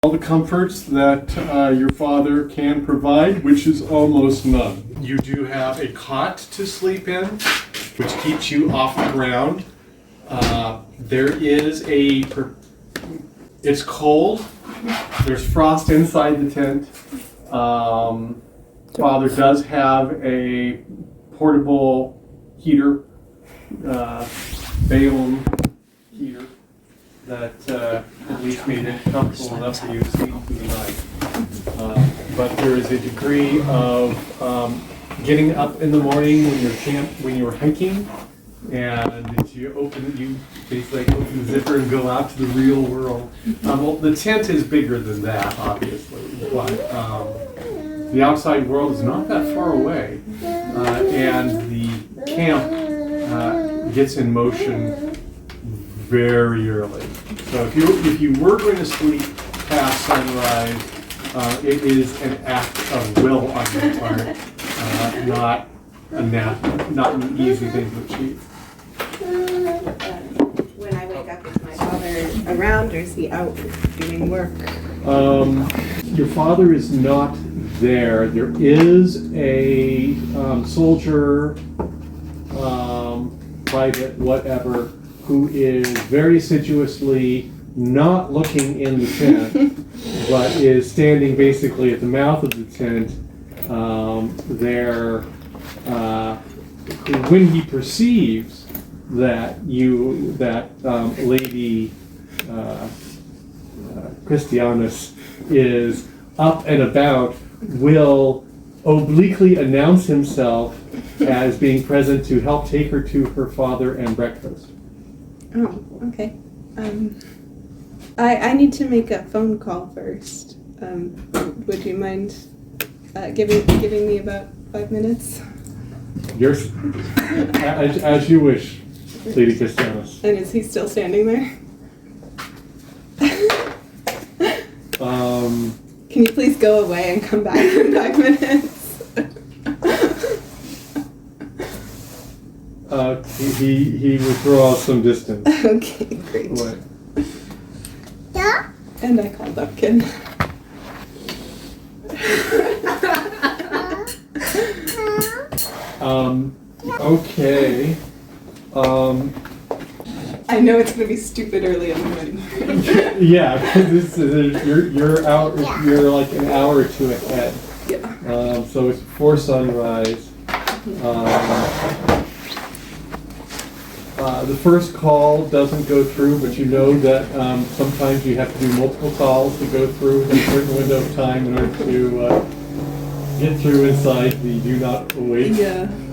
all the comforts that your father can provide, which is almost none. You do have a cot to sleep in, which keeps you off the ground. There is it's cold. There's frost inside the tent. Father does have a portable heater, Balaam heater, that at least made it comfortable enough for you to sleep through the night. But there is a degree of getting up in the morning when you're hiking, and you basically open the zipper and go out to the real world. Well, the tent is bigger than that, obviously, but the outside world is not that far away, and the camp gets in motion very early. So if you were going to sleep past sunrise, it is an act of will on your part, not an easy thing to achieve. When I wake up, is my father around, or is he out doing work? Your father is not there. There is a soldier, private, whatever, who is very assiduously not looking in the tent, but is standing basically at the mouth of the tent there. When he perceives that Lady Christianus is up and about, will obliquely announce himself as being present to help take her to her father and breakfast. Oh, okay. I need to make a phone call first. Would you mind giving me about 5 minutes? Yours, as you wish, Lady Christianus. And is he still standing there? Can you please go away and come back in 5 minutes? He withdraws some distance. Okay, great. Away. Yeah? And I call Duncan. Okay. I know it's gonna be stupid early in the morning. Yeah, because you're out. You're like an hour or two ahead. Yeah. So it's before sunrise. The first call doesn't go through, but you know that sometimes you have to do multiple calls to go through a certain window of time in order to get through inside the do not awake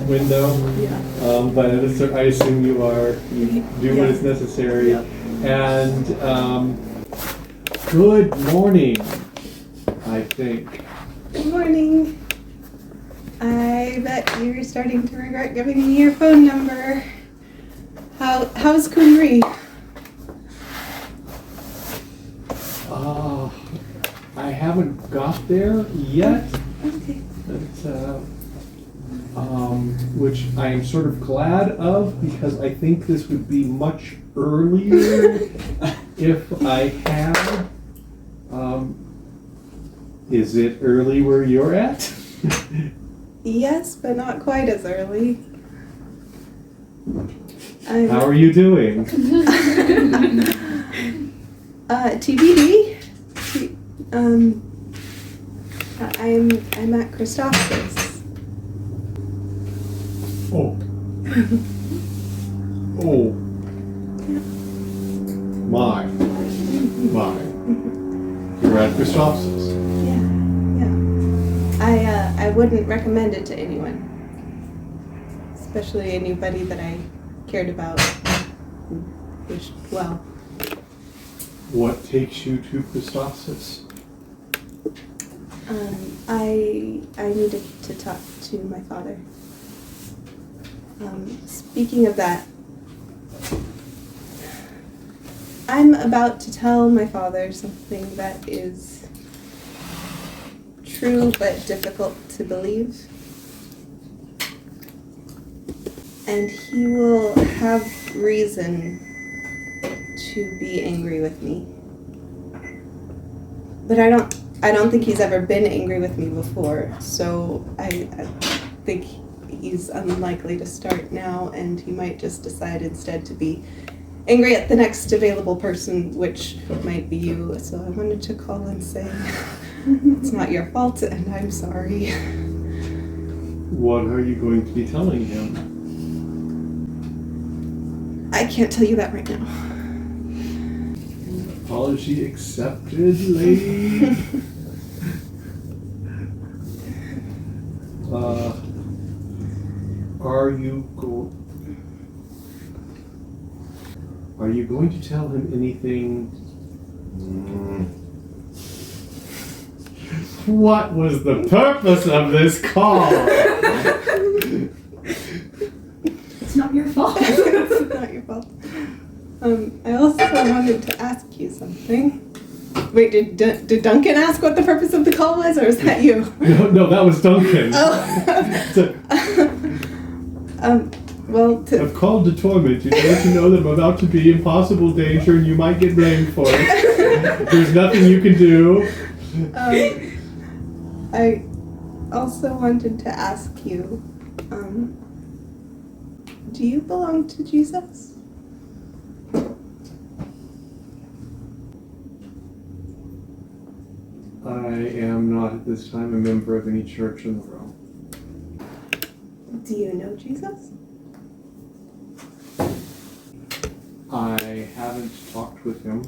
window. Yeah. But I assume you do what is necessary. Yep. And good morning, I think. Good morning. I bet you're starting to regret giving me your phone number. How's Kunri? I haven't got there yet. Okay. Which I am sort of glad of, because I think this would be much earlier if I had. Is it early where you're at? Yes, but not quite as early. How are you doing? TBD. I'm at Christophsis. Oh. Oh. My. You're at Christophsis. Yeah. I wouldn't recommend it to anyone, especially anybody that I cared about, wished well. What takes you to Christophsis? I needed to talk to my father. Speaking of that, I'm about to tell my father something that is true but difficult to believe. And he will have reason to be angry with me. But I don't think he's ever been angry with me before, so I think he's unlikely to start now, and he might just decide instead to be angry at the next available person, which might be you. So I wanted to call and say it's not your fault, and I'm sorry. What are you going to be telling him? I can't tell you that right now. Apology accepted, lady. Are you going to tell him anything? What was the purpose of this call? It's not your fault. It's not your fault. I also wanted to ask you something. Wait, did Duncan ask what the purpose of the call was, or was that you? No, that was Duncan. Well, I've called to torment you to let you know that I'm about to be in possible danger and you might get blamed for it. There's nothing you can do. I also wanted to ask you, do you belong to Jesus? I am not at this time a member of any church in the realm. Do you know Jesus? I haven't talked with him.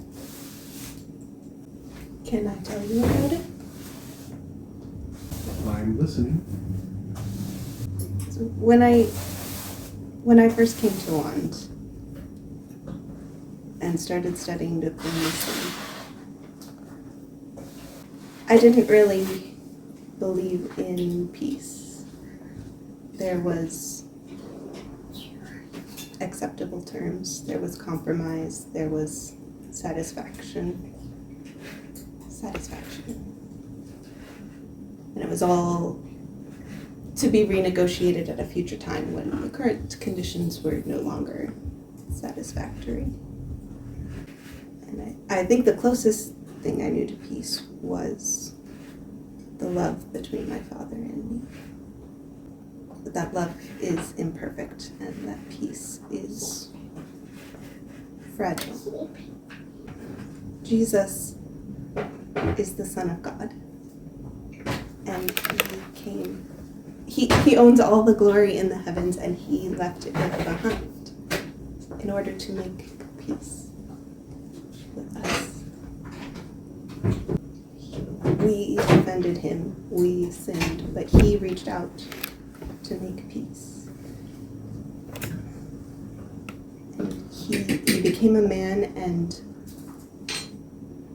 Can I tell you about it? I'm listening. So when I first came to Wand and started studying diplomacy, I didn't really believe in peace. There was acceptable terms, there was compromise, there was satisfaction. And it was all to be renegotiated at a future time when the current conditions were no longer satisfactory. And I think the closest thing I knew to peace was the love between my father and me. But that love is imperfect, and that peace is fragile. Jesus is the Son of God, and he owns all the glory in the heavens, and he left it behind in order to make peace with us. We offended him, we sinned, but he reached out to make peace. And he became a man and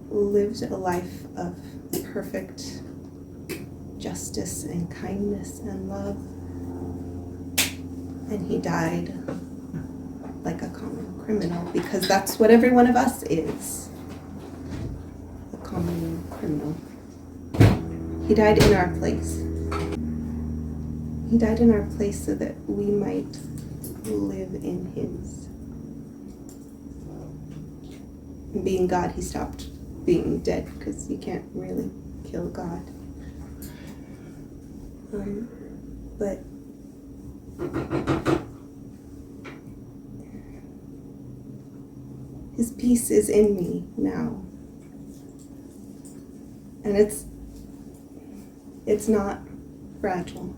lived a life of perfect justice and kindness and love. And he died like a common criminal, because that's what every one of us is. A common criminal. He died in our place. He died in our place so that we might live in his. And being God, he stopped being dead, because you can't really kill God. But his peace is in me now. And it's not fragile.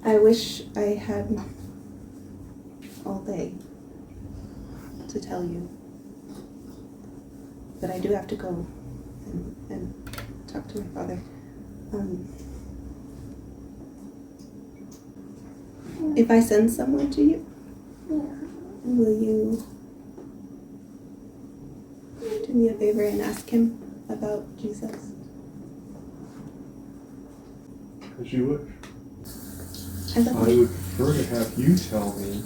I wish I had all day to tell you, but I do have to go and talk to my father. If I send someone to you, will you do me a favor and ask him about Jesus? As you wish. I would prefer to have you tell me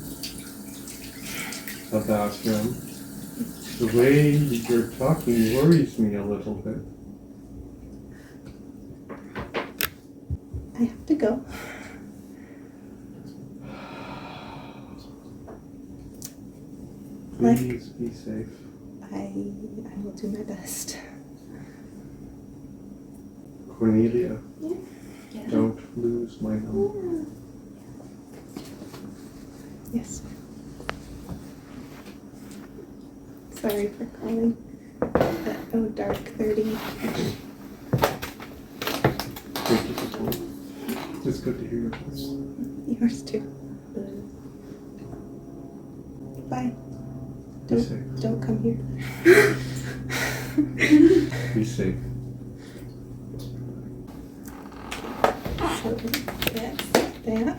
about him. The way you're talking worries me a little bit. I have to go. Like, Please be safe. I will do my best. Cornelia, Yeah. don't lose my number. Yes. Sorry for calling at dark 30. Thank you for calling. It's good to hear your voice. Yours too. Bye. Be safe. Don't come here. Be safe. So that's that.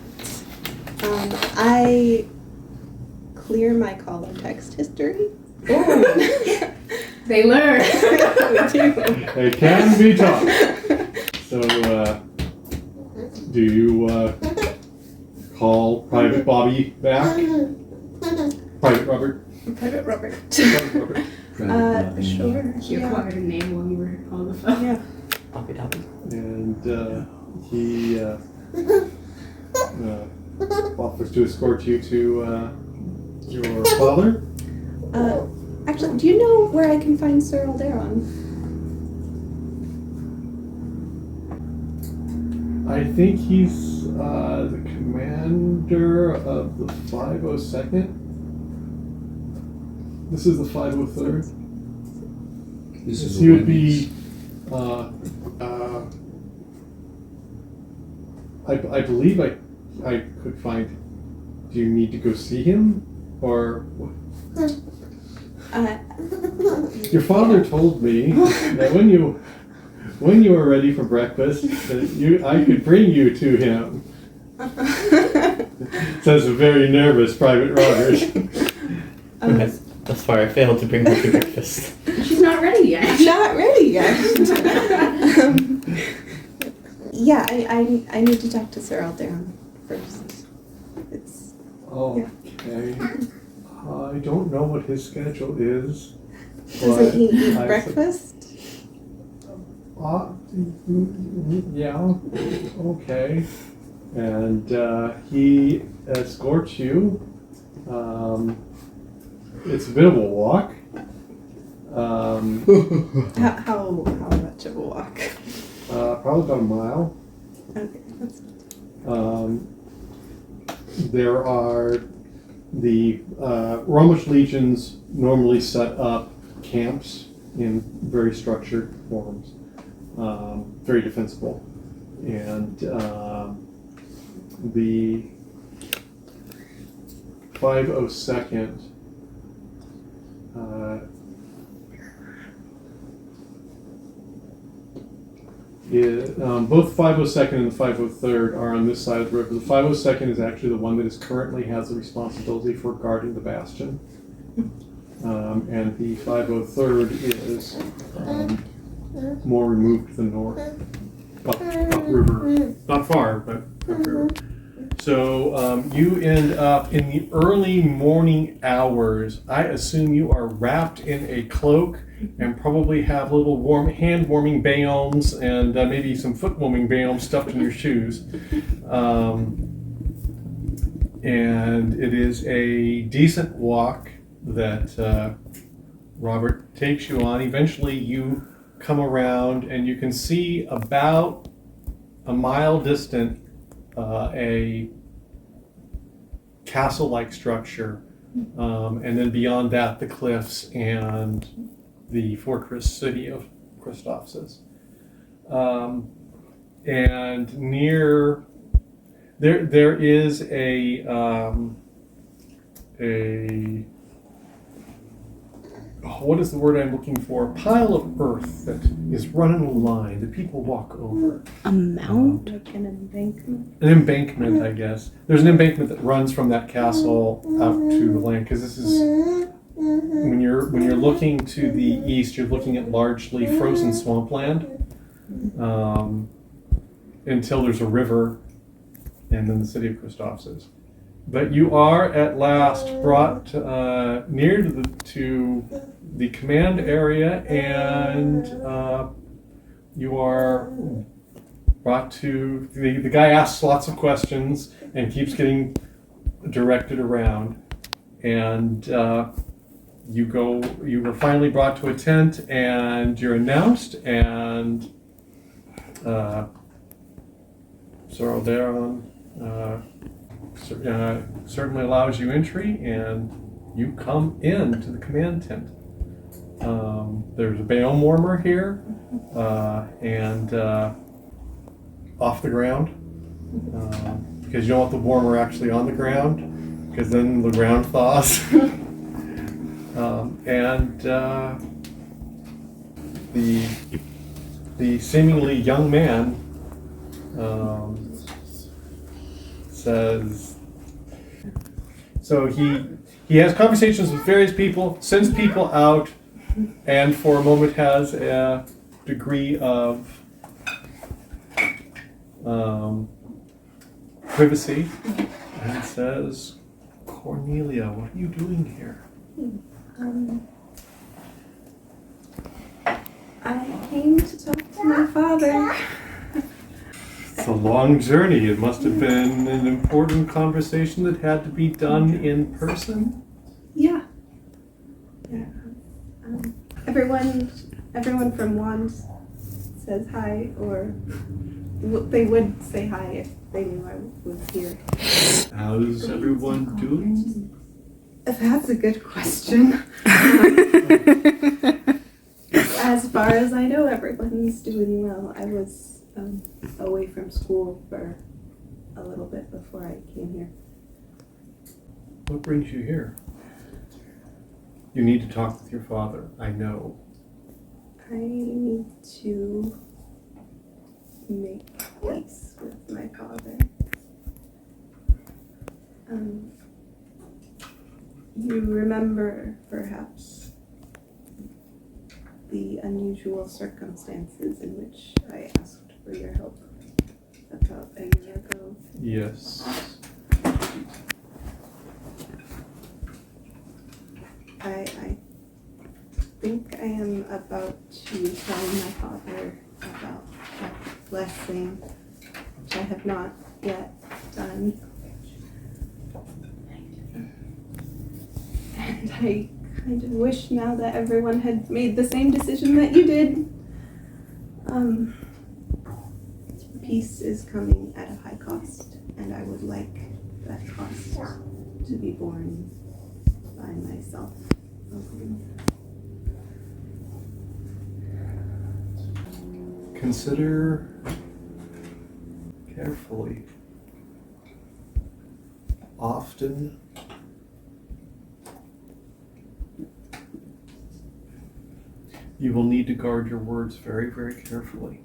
I clear my call and text history. They learn. We do. It can be taught. So, do you call Private Bobby back? Private Robert? Private Robert. Private Robert. Sure. You Yeah. acquired a name while you were on the phone. Yeah. And he offers to escort you to your father. Actually, do you know where I can find Sir Alderon? I think he's the commander of the 502nd. This is the 503rd. This is He would be. I believe I could find. Do you need to go see him, or your father told me that when you were ready for breakfast, that I could bring you to him. Says a very nervous Private Robert. Thus far, I failed to bring her to breakfast. She's not ready yet. Not ready yet. Yeah, I need to talk to Sir Alderon first. It's Okay. I don't know what his schedule is. doesn't he eat I- breakfast? Yeah. Okay. And he escorts you. It's a bit of a walk. How much of a walk? Probably about a mile. Okay, that's There are the Romish legions normally set up camps in very structured forms, very defensible, and the 502nd both 502nd and the 503rd are on this side of the river. The 502nd is actually the one that currently has the responsibility for guarding the bastion. And the 503rd is more removed to the north, upriver. Not far, but upriver. So you end up in the early morning hours. I assume you are wrapped in a cloak and probably have little hand warming balems and maybe some foot warming balems stuffed in your shoes. And it is a decent walk that Robert takes you on. Eventually you come around and you can see about a mile distant a castle-like structure, and then beyond that the cliffs and the fortress city of Christophsis. And near there is a what is the word I'm looking for? A pile of earth that is run in a line that people walk over. A mount? like an embankment. An embankment, I guess. There's an embankment that runs from that castle out to the land, because this is when you're looking to the east, you're looking at largely frozen swampland until there's a river, and then the city of Christophsis. But you are at last brought near to the command area, and you are brought to the guy asks lots of questions and keeps getting directed around, and you were finally brought to a tent and you're announced, and Sir Alderon certainly allows you entry, and you come into the command tent. There's a Bayon warmer here, and off the ground, because you don't want the warmer actually on the ground, because then the ground thaws. And the seemingly young man says, so he has conversations with various people, sends people out, and for a moment has a degree of privacy, and says, Cornelia, what are you doing here? I came to talk to my father. It's a long journey. It must have been an important conversation that had to be done in person. Yeah. Everyone from Wand says hi, or they would say hi if they knew I was here. How's everyone doing? That's a good question. As far as I know, everyone's doing well. I was away from school for a little bit before I came here. What brings you here? You need to talk with your father, I know. I need to make peace with my father. You remember, perhaps, the unusual circumstances in which I asked for your help about a year ago. Yes. I think I am about to tell my father about that blessing, which I have not yet done. And I kind of wish now that everyone had made the same decision that you did. Peace is coming at a high cost, and I would like that cost to be borne by myself alone. Consider carefully. Often you will need to guard your words very, very carefully.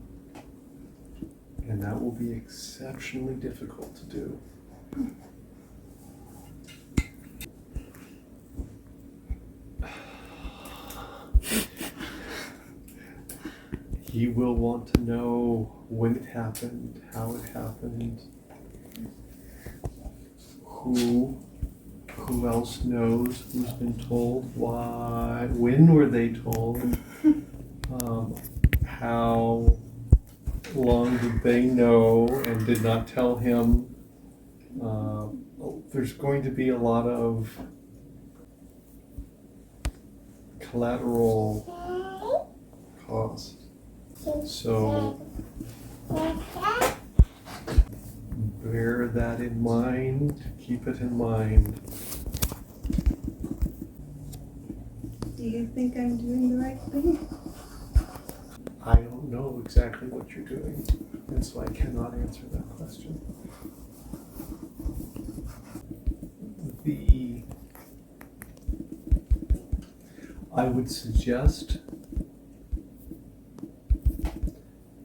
And that will be exceptionally difficult to do. He will want to know when it happened, how it happened, who else knows, who's been told, why, when were they told, how long did they know and did not tell him. There's going to be a lot of collateral cost. So bear that in mind, keep it in mind. Do you think I'm doing the right thing? I don't know exactly what you're doing, and so I cannot answer that question. I would suggest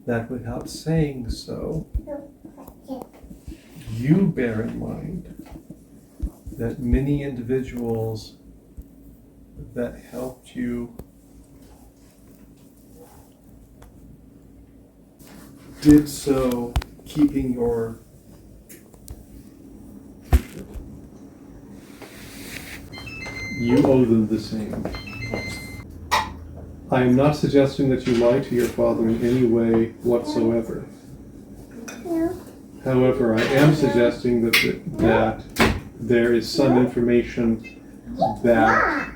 that without saying so, you bear in mind that many individuals that helped you did so keeping your secret. You owe them the same. I am not suggesting that you lie to your father in any way whatsoever. However, I am suggesting that there is some information that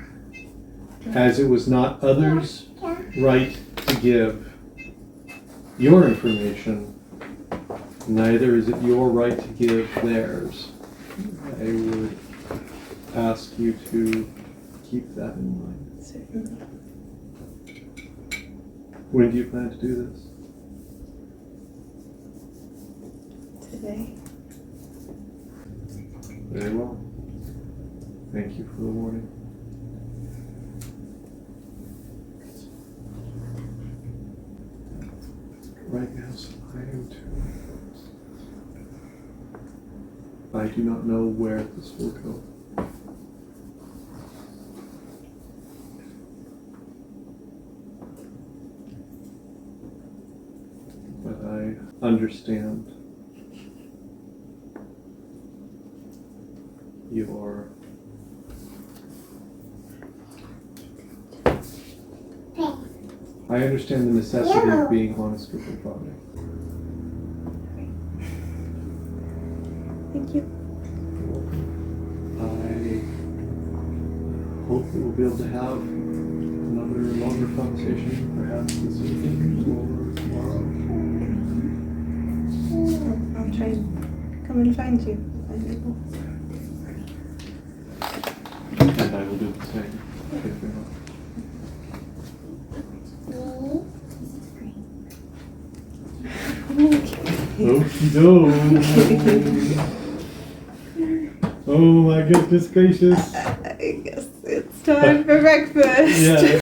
as it was not others' right to give your information, neither is it your right to give theirs. I would ask you to keep that in mind. Certainly. When do you plan to do this? Today. Very well. Thank you for the warning. Right, yes, I am too. I do not know where this will go. But I understand your I understand the necessity of being honest with your father. Thank you. I hope that we'll be able to have another longer conversation, perhaps this evening or tomorrow. I'll try and come and find you if I'm able. And I will do the same. Thank you very much. Okie doke. Oh my goodness gracious. I guess it's time for breakfast. Yeah.